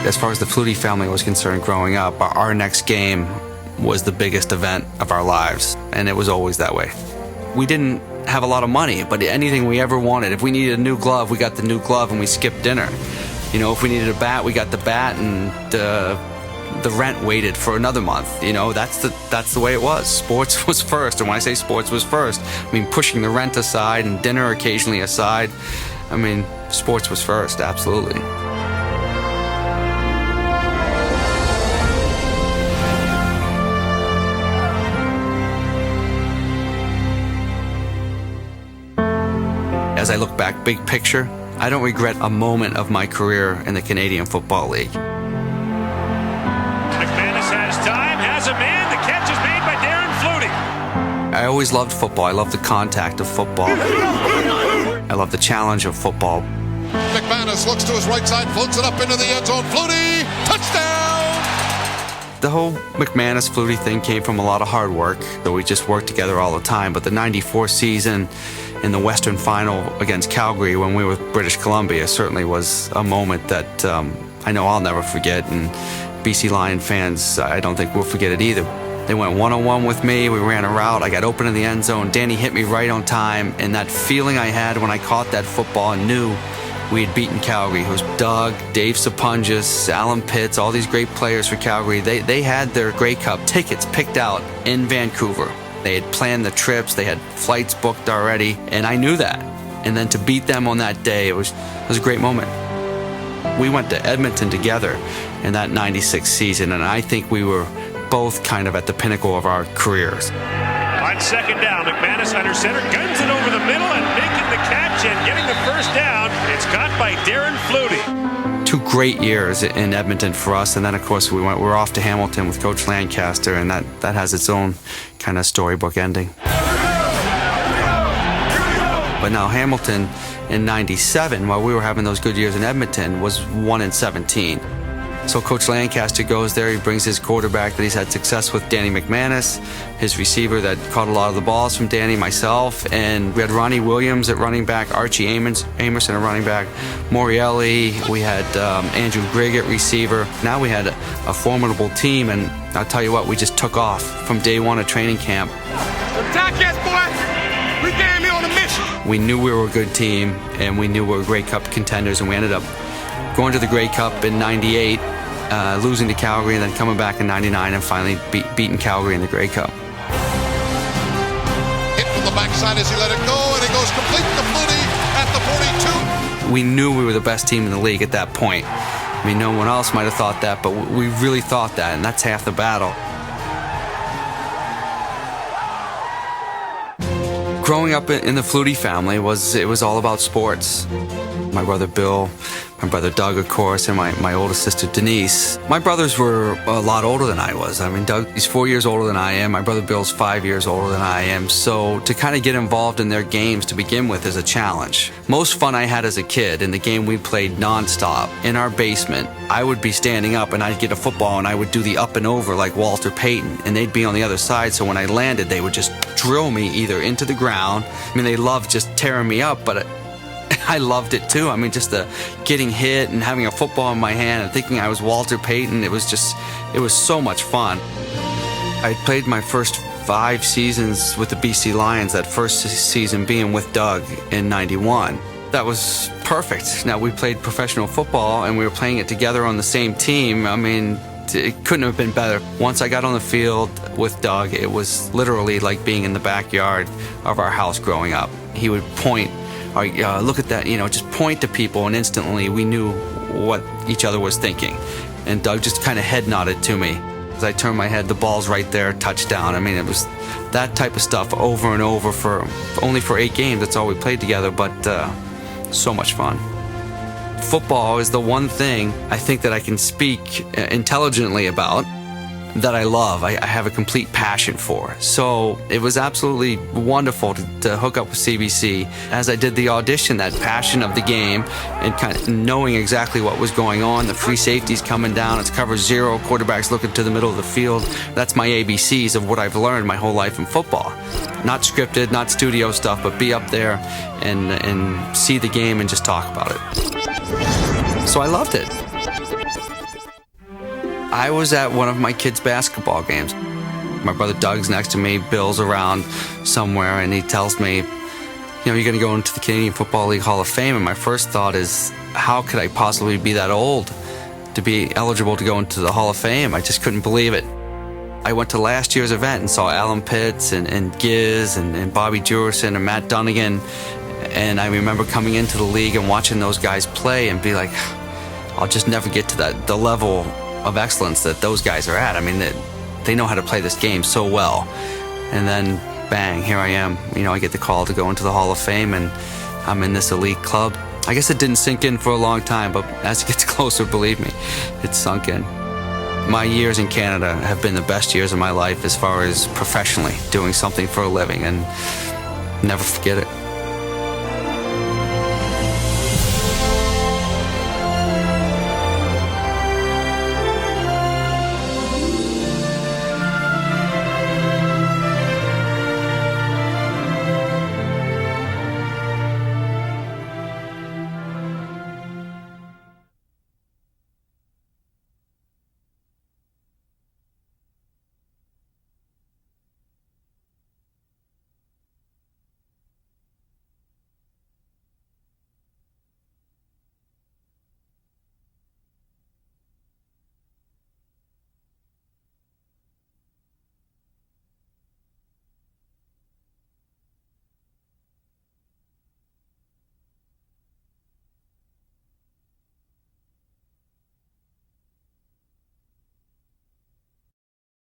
As far as the Flutie family was concerned growing up, our next game was the biggest event of our lives, and it was always that way. We didn't have a lot of money, but anything we ever wanted, if we needed a new glove, we got the new glove and we skipped dinner. You know, if we needed a bat, we got the bat, and the rent waited for another month. You know, that's the way it was. Sports was first, and when I say sports was first, I mean pushing the rent aside and dinner occasionally aside. I mean, sports was first, absolutely. As I look back, big picture, I don't regret a moment of my career in the Canadian Football League. McManus has time, has a man. The catch is made by Darren Flutie. I always loved football. I loved the contact of football. I love the challenge of football. McManus looks to his right side, floats it up into the end zone. Flutie, touchdown! The whole McManus-Flutie thing came from a lot of hard work, though we just worked together all the time. But the '94 season in the Western Final against Calgary when we were with British Columbia certainly was a moment that I know I'll never forget, and BC Lion fans, I don't think will forget it either. They went one-on-one with me, we ran a route, I got open in the end zone, Danny hit me right on time, and that feeling I had when I caught that football and knew we had beaten Calgary. It was Doug, Dave Sapunjas, Alan Pitts, all these great players for Calgary. They had their Grey Cup tickets picked out in Vancouver. They had planned the trips, they had flights booked already, and I knew that. And then to beat them on that day, it was a great moment. We went to Edmonton together in that '96 season, and I think we were both kind of at the pinnacle of our careers. On second down, McManus under center, guns it over the middle and making the catch and getting the first down. It's caught by Darren Flutie. 2 great years in Edmonton for us, and then of course we're off to Hamilton with Coach Lancaster, and that has its own kind of storybook ending. But now Hamilton in '97, while we were having those good years in Edmonton, was 1-17. So Coach Lancaster goes there, he brings his quarterback that he's had success with, Danny McManus, his receiver that caught a lot of the balls from Danny, myself, and we had Ronnie Williams at running back, Archie Amerson at running back, Morielli, we had Andrew Grigg at receiver. Now we had a formidable team, and I'll tell you what, we just took off from day one of training camp. Attack us, boys! We came here on a mission! We knew we were a good team, and we knew we were Grey Cup contenders, and we ended up going to the Grey Cup in '98, losing to Calgary, and then coming back in '99 and finally beating Calgary in the Grey Cup. Hit from the backside as he let it go, and he goes complete to Flutie at the 42. We knew we were the best team in the league at that point. I mean, no one else might have thought that, but we really thought that, and that's half the battle. Growing up in the Flutie family it was all about sports. My brother Bill, my brother Doug, of course, and my oldest sister Denise. My brothers were a lot older than I was. I mean, Doug, he's 4 years older than I am. My brother Bill's 5 years older than I am. So to kind of get involved in their games to begin with is a challenge. Most fun I had as a kid in the game we played nonstop in our basement. I would be standing up and I'd get a football and I would do the up and over like Walter Payton, and they'd be on the other side. So when I landed, they would just drill me either into the ground. I mean, they loved just tearing me up, but I loved it too. I mean, just the getting hit and having a football in my hand and thinking I was Walter Payton. It was so much fun. I played my first 5 seasons with the BC Lions, that first season being with Doug in '91. That was perfect. Now, we played professional football and we were playing it together on the same team. I mean, it couldn't have been better. Once I got on the field with Doug, it was literally like being in the backyard of our house growing up. He would point, look at that, just point to people, and instantly we knew what each other was thinking. And Doug just kind of head nodded to me. As I turned my head, the ball's right there, touchdown. I mean, it was that type of stuff over and over for only 8 games. That's all we played together, but so much fun. Football is the one thing I think that I can speak intelligently about, that I love. I have a complete passion for. So it was absolutely wonderful to hook up with CBC. As I did the audition, that passion of the game and kind of knowing exactly what was going on, the free safeties coming down, it's cover 0, quarterbacks looking to the middle of the field. That's my ABCs of what I've learned my whole life in football. Not scripted, not studio stuff, but be up there and see the game and just talk about it. So I loved it. I was at one of my kids' basketball games. My brother Doug's next to me, Bill's around somewhere, and he tells me, you're going to go into the Canadian Football League Hall of Fame. And my first thought is, how could I possibly be that old to be eligible to go into the Hall of Fame? I just couldn't believe it. I went to last year's event and saw Alan Pitts and Giz and Bobby Jurison and Matt Dunnigan. And I remember coming into the league and watching those guys play and be like, I'll just never get to the level of excellence that those guys are at. I mean, they know how to play this game so well. And then, bang, here I am. I get the call to go into the Hall of Fame, and I'm in this elite club. I guess it didn't sink in for a long time, but as it gets closer, believe me, it's sunk in. My years in Canada have been the best years of my life as far as professionally doing something for a living, and never forget it.